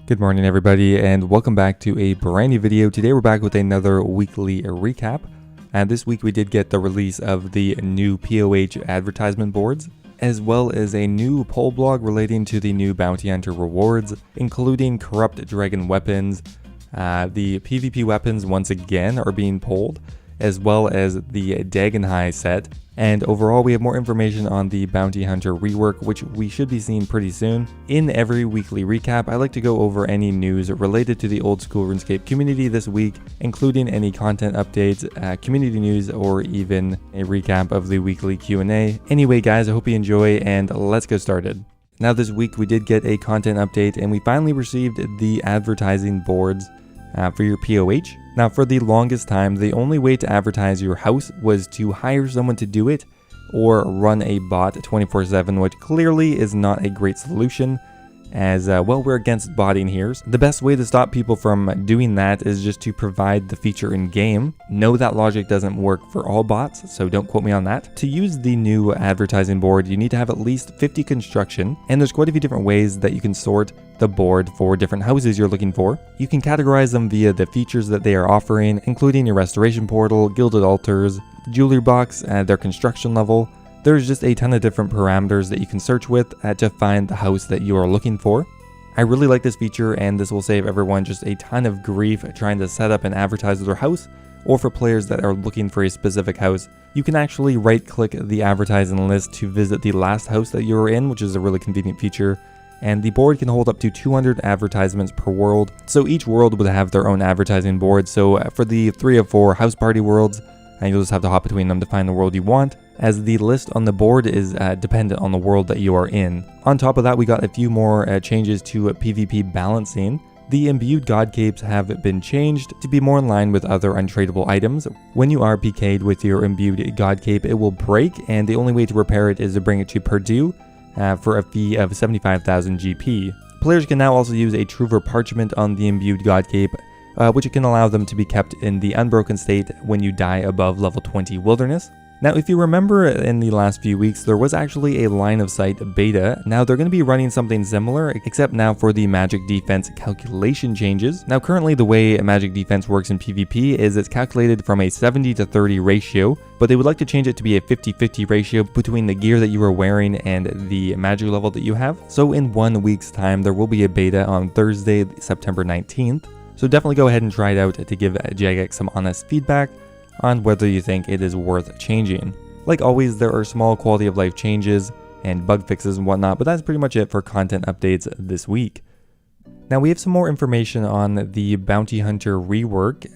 Good morning everybody, and welcome back to a brand new video. Today we're back with another weekly recap, and this week we did get the release of the new POH advertisement boards, as well as a new poll blog relating to the new bounty hunter rewards, including corrupt dragon weapons. The PvP weapons once again are being polled, as well as the dagon'hai set. And overall, we have more information on the bounty hunter rework, which we should be seeing pretty soon. In every weekly recap, I like to go over any news related to the old school RuneScape community this week, including any content updates, community news, or even a recap of the weekly Q&A. Anyway guys, I hope you enjoy, and let's get started. Now this week we did get a content update, and we finally received the advertising boards for your POH. Now for the longest time, the only way to advertise your house was to hire someone to do it or run a bot 24/7, which clearly is not a great solution, as well, we're against botting here. The best way to stop people from doing that is just to provide the feature in game. No, that logic doesn't work for all bots, so don't quote me on that. To use the new advertising board, you need to have at least 50 construction, and there's quite a few different ways that you can sort the board for different houses you're looking for. You can categorize them via the features that they are offering, including your restoration portal, gilded altars, jewelry box, and their construction level. There's just a ton of different parameters that you can search with to find the house that you are looking for. I really like this feature, and this will save everyone just a ton of grief trying to set up and advertise their house, or for players that are looking for a specific house. You can actually right click the advertising list to visit the last house that you were in, which is a really convenient feature. And the board can hold up to 200 advertisements per world, so each world would have their own advertising board. So for the 3 of 4 house party worlds, you'll just have to hop between them to find the world you want, as the list on the board is dependent on the world that you are in. On top of that, we got a few more changes to PvP balancing. The imbued god capes have been changed to be more in line with other untradeable items. When you are PK'd with your imbued god cape, it will break, and the only way to repair it is to bring it to Purdue for a fee of 75,000 GP. Players can now also use a Truver parchment on the imbued god cape, which can allow them to be kept in the unbroken state when you die above level 20 wilderness. Now, if you remember in the last few weeks, there was actually a line of sight beta. Now they're going to be running something similar, except now for the magic defense calculation changes. Now currently the way magic defense works in PvP is it's calculated from a 70-30 ratio, but they would like to change it to be a 50-50 ratio between the gear that you are wearing and the magic level that you have. So in 1 week's time, there will be a beta on Thursday, September 19th. So definitely go ahead and try it out to give Jagex some honest feedback on whether you think it is worth changing. Like always, there are small quality of life changes and bug fixes and whatnot, but that's pretty much it for content updates this week. Now we have some more information on the bounty hunter rework.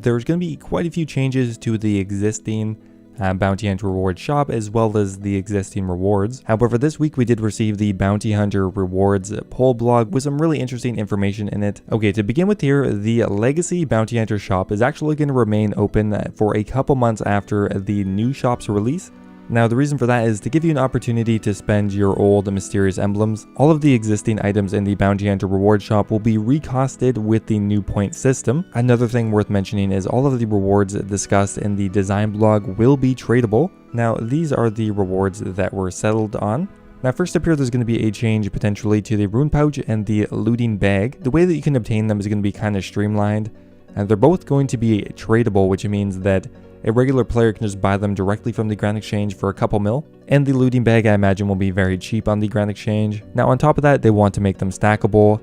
There's going to be quite a few changes to the existing bounty hunter reward shop, as well as the existing rewards. However, this week we did receive the bounty hunter rewards poll blog with some really interesting information in it. Okay, to begin with here, the legacy bounty hunter shop is actually going to remain open for a couple months after the new shop's release. Now the reason for that is to give you an opportunity to spend your old mysterious emblems. All of the existing items in the bounty hunter reward shop will be recosted with the new point system. Another thing worth mentioning is all of the rewards discussed in the design blog will be tradable. Now these are the rewards that were settled on. Now first up here, there's going to be a change potentially to the rune pouch and the looting bag. The way that you can obtain them is going to be kind of streamlined, and they're both going to be tradable, which means that a regular player can just buy them directly from the Grand Exchange for a couple mil, and the looting bag I imagine will be very cheap on the Grand Exchange. Now on top of that, they want to make them stackable.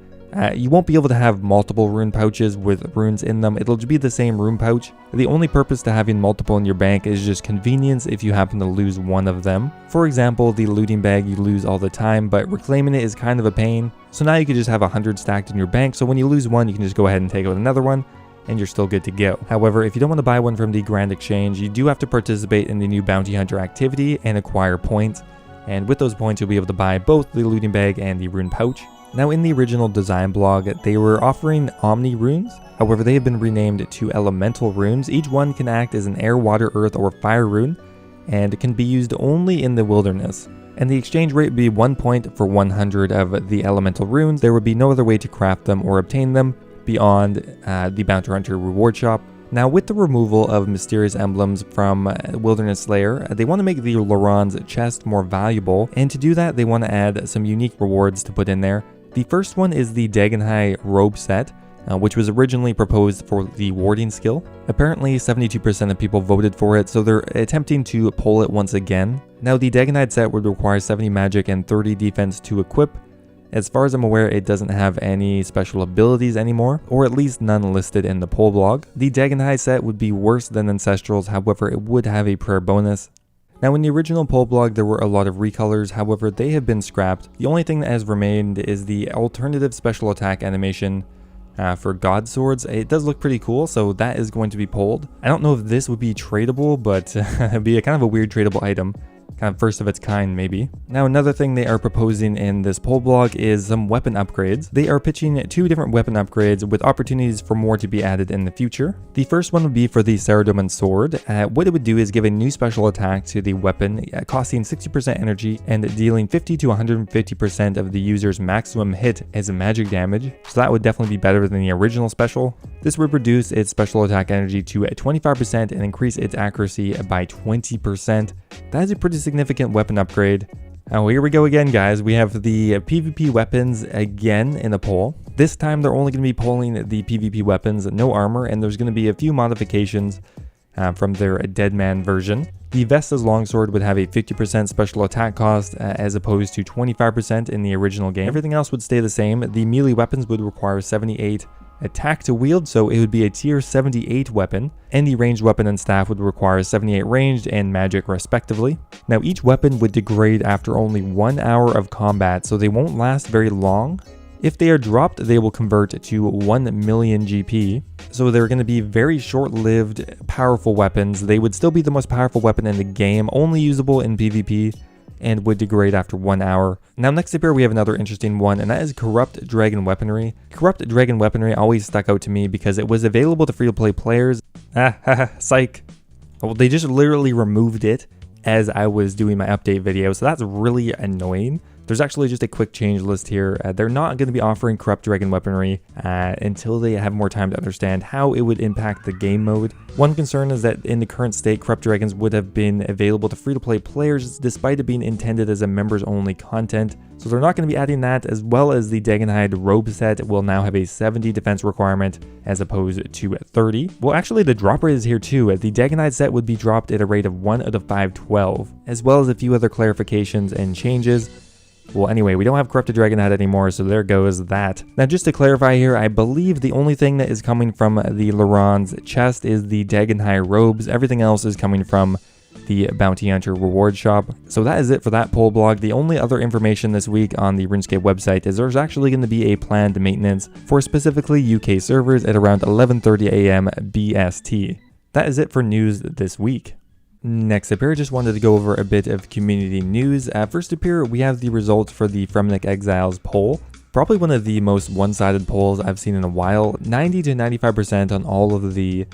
You won't be able to have multiple rune pouches with runes in them. It'll just be the same rune pouch. The only purpose to having multiple in your bank is just convenience if you happen to lose one of them. For example, the looting bag you lose all the time, but reclaiming it is kind of a pain. So now you can just have 100 stacked in your bank, so when you lose one, you can just go ahead and take out another one, and you're still good to go. However, if you don't want to buy one from the Grand Exchange, you do have to participate in the new bounty hunter activity and acquire points, and with those points you'll be able to buy both the looting bag and the rune pouch. Now in the original design blog, they were offering Omni runes. However, they have been renamed to Elemental runes. Each one can act as an air, water, earth, or fire rune, and it can be used only in the wilderness. And the exchange rate would be 1 point for 100 of the elemental runes. There would be no other way to craft them or obtain them beyond the bounty hunter reward shop. Now with the removal of mysterious emblems from Wilderness Slayer, they want to make the Larrans Chest more valuable, and to do that they want to add some unique rewards to put in there. The first one is the dagon'hai robe set, which was originally proposed for the warding skill. Apparently 72% of people voted for it, so they're attempting to pull it once again. Now the dagon'hai set would require 70 magic and 30 defense to equip. As far as I'm aware, it doesn't have any special abilities anymore, or at least none listed in the poll blog. The dagon'hai set would be worse than Ancestrals, however it would have a prayer bonus. Now in the original poll blog there were a lot of recolors, however they have been scrapped. The only thing that has remained is the alternative special attack animation for God Swords. It does look pretty cool, so that is going to be polled. I don't know if this would be tradable, but it'd be a kind of a weird tradable item. Kind of first of its kind, maybe. Now another thing they are proposing in this poll blog is some weapon upgrades. They are pitching 2 different weapon upgrades with opportunities for more to be added in the future. The first one would be for the Saradomin sword. What it would do is give a new special attack to the weapon, costing 60% energy and dealing 50 to 150% of the user's maximum hit as magic damage. So that would definitely be better than the original special. This would reduce its special attack energy to 25% and increase its accuracy by 20%. That is a pretty significant weapon upgrade. Now here we go again, guys. We have the PvP weapons again in the poll. This time they're only going to be polling the PvP weapons, no armor, and there's going to be a few modifications from their Dead Man version. The Vesta's longsword would have a 50% special attack cost as opposed to 25% in the original game. Everything else would stay the same. The melee weapons would require 78 attack to wield, so it would be a tier 78 weapon, and the ranged weapon and staff would require 78 ranged and magic respectively. Now each weapon would degrade after only 1 hour of combat, so they won't last very long. If they are dropped, they will convert to 1 million GP, so they're going to be very short-lived, powerful weapons. They would still be the most powerful weapon in the game, only usable in PvP, and would degrade after 1 hour. Now next up here we have another interesting one, and that is Corrupt Dragon Weaponry. Corrupt Dragon Weaponry always stuck out to me because it was available to free-to-play players. Psych. Well, they just literally removed it as I was doing my update video, so that's really annoying. There's actually just a quick change list here. They're not going to be offering Corrupt Dragon Weaponry until they have more time to understand how it would impact the game mode. One concern is that in the current state, Corrupt Dragons would have been available to free-to-play players despite it being intended as a members-only content. So they're not going to be adding that, as well as the dagon'hai robe set will now have a 70 defense requirement as opposed to 30. Well, actually the drop rate is here too. The dagon'hai set would be dropped at a rate of 1 out of 512, as well as a few other clarifications and changes. Well, anyway, we don't have Corrupted Dragonhead anymore, so there goes that. Now, just to clarify here, I believe the only thing that is coming from the Larrans Chest is the dagon'hai robes. Everything else is coming from the Bounty Hunter reward shop. So that is it for that poll blog. The only other information this week on the RuneScape website is there's actually going to be a planned maintenance for specifically UK servers at around 11:30 AM BST. That is it for news this week. Next up here, just wanted to go over a bit of community news. First up here, we have the results for the Fremennik Exiles poll. Probably one of the most one-sided polls I've seen in a while. 90 to 95% on all of the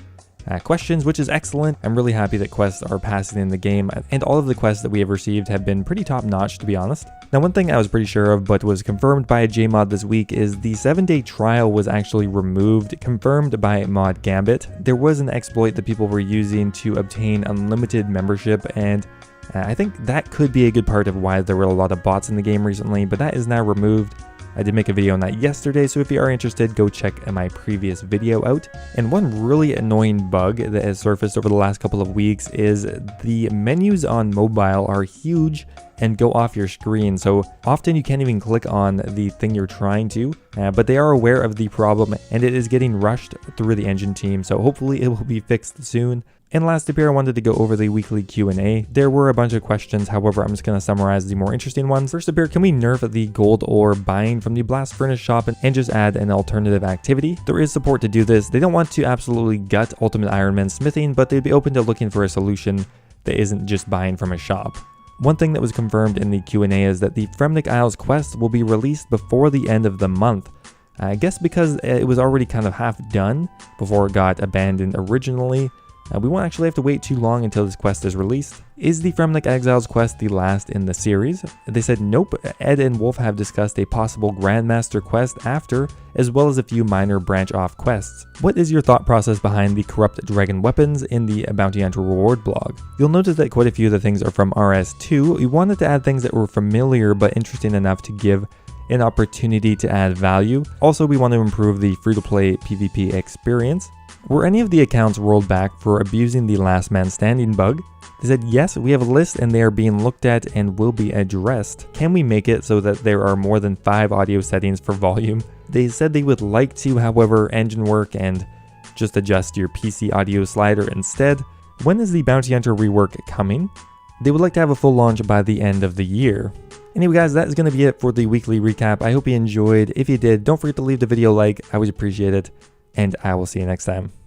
questions, which is excellent. I'm really happy that quests are passing in the game, and all of the quests that we have received have been pretty top-notch, to be honest. Now, one thing I was pretty sure of, but was confirmed by a JMod this week, is the 7-day trial was actually removed, confirmed by Mod Gambit. There was an exploit that people were using to obtain unlimited membership, and I think that could be a good part of why there were a lot of bots in the game recently, but that is now removed. I did make a video on that yesterday, so if you are interested, go check my previous video out. And one really annoying bug that has surfaced over the last couple of weeks is the menus on mobile are huge and go off your screen, so often you can't even click on the thing you're trying to, but they are aware of the problem and it is getting rushed through the engine team, so hopefully it will be fixed soon. And last up here, I wanted to go over the weekly Q&A. There were a bunch of questions, however, I'm just going to summarize the more interesting ones. First up here, can we nerf the gold ore buying from the Blast Furnace shop and just add an alternative activity? There is support to do this. They don't want to absolutely gut Ultimate Iron Man smithing, but they'd be open to looking for a solution that isn't just buying from a shop. One thing that was confirmed in the Q&A is that the Fremennik Isles quest will be released before the end of the month. I guess because it was already kind of half done before it got abandoned originally. We won't actually have to wait too long until this quest is released. Is the Fremennik Exiles quest the last in the series? They said nope. Ed and Wolf have discussed a possible Grandmaster quest after, as well as a few minor branch-off quests. What is your thought process behind the Corrupt Dragon weapons in the Bounty Hunter reward blog? You'll notice that quite a few of the things are from RS2. We wanted to add things that were familiar but interesting enough to give an opportunity to add value. Also, we want to improve the free-to-play PvP experience. Were any of the accounts rolled back for abusing the last man standing bug? They said, yes, we have a list and they are being looked at and will be addressed. Can we make it so that there are more than 5 audio settings for volume? They said they would like to, however, engine work and just adjust your PC audio slider instead. When is the Bounty Hunter rework coming? They would like to have a full launch by the end of the year. Anyway guys, that is going to be it for the weekly recap. I hope you enjoyed. If you did, don't forget to leave the video a like. I would appreciate it. And I will see you next time.